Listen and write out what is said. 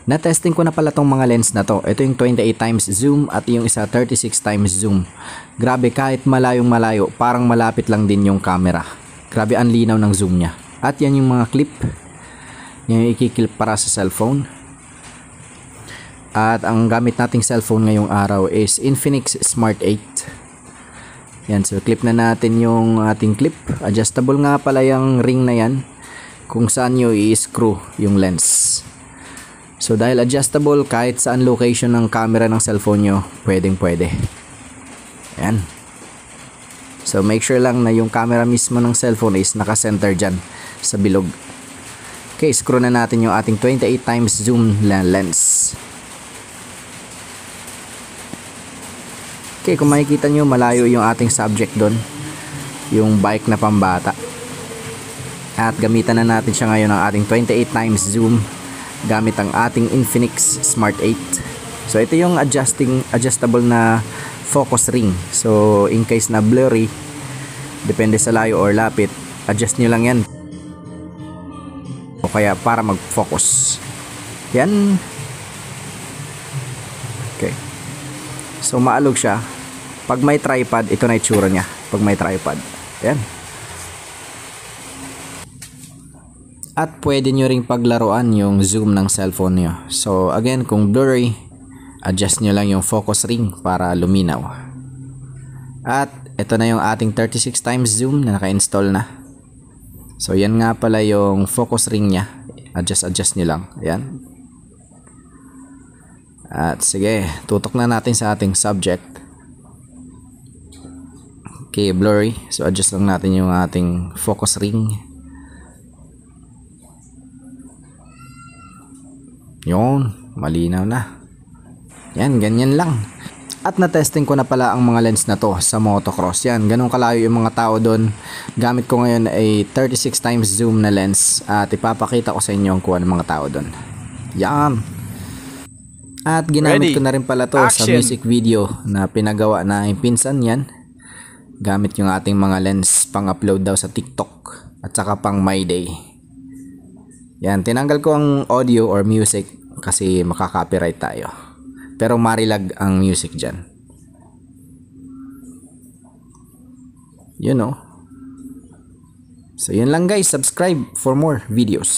Na-testing ko na pala tong mga lens na to. Ito yung 28 times zoom at yung isa 36 times zoom. Grabe, kahit malayong malayo, parang malapit lang din yung camera. Grabe ang linaw ng zoom niya. At yan yung mga clip. Yan yung i-clip para sa cellphone. At ang gamit nating cellphone ngayong araw is Infinix Smart 8. Yan, so clip na natin yung ating clip. Adjustable nga pala yung ring na yan kung saan nyo i-screw yung lens. So dahil adjustable, kahit saan location ng camera ng cellphone nyo, pwede. Ayan. So make sure lang na yung camera mismo ng cellphone is naka-center dyan sa bilog. Okay, screw na natin yung ating 28 times zoom lens. Okay, kung makikita nyo, malayo yung ating subject doon. Yung bike na pambata. At gamitan na natin siya ngayon ng ating 28 times zoom gamit ang ating Infinix Smart 8. So ito yung adjustable na focus ring. So in case na blurry, depende sa layo or lapit, adjust nyo lang yan. O kaya para mag-focus. Yan. Okay. So maalog siya. Pag may tripod, ito na itsura niya. Pag may tripod. Yan. At pwede nyo ring paglaruan yung zoom ng cellphone nyo. So again, kung blurry, adjust nyo lang yung focus ring para luminaw. At ito na yung ating 36 times zoom na naka-install na. So yan nga pala yung focus ring nya. Adjust nyo lang. Ayan. At sige, tutok na natin sa ating subject. Okay, blurry. So adjust lang natin yung ating focus ring. Yun, malinaw na. Yan, ganyan lang. At na-testing ko na pala ang mga lens na to sa motocross. Yan, ganun kalayo yung mga tao doon. Gamit ko ngayon ay 36 times zoom na lens. At ipapakita ko sa inyo kung ano mga tao doon. Yan. At ginamit ko na rin pala to sa music video na pinagawa na yung pinsan yan. Gamit yung ating mga lens pang-upload daw sa TikTok. At saka pang My Day. Yan, tinanggal ko ang audio or music kasi makaka-copyright tayo. Pero marilag ang music dyan. You know. So yun lang guys, subscribe for more videos.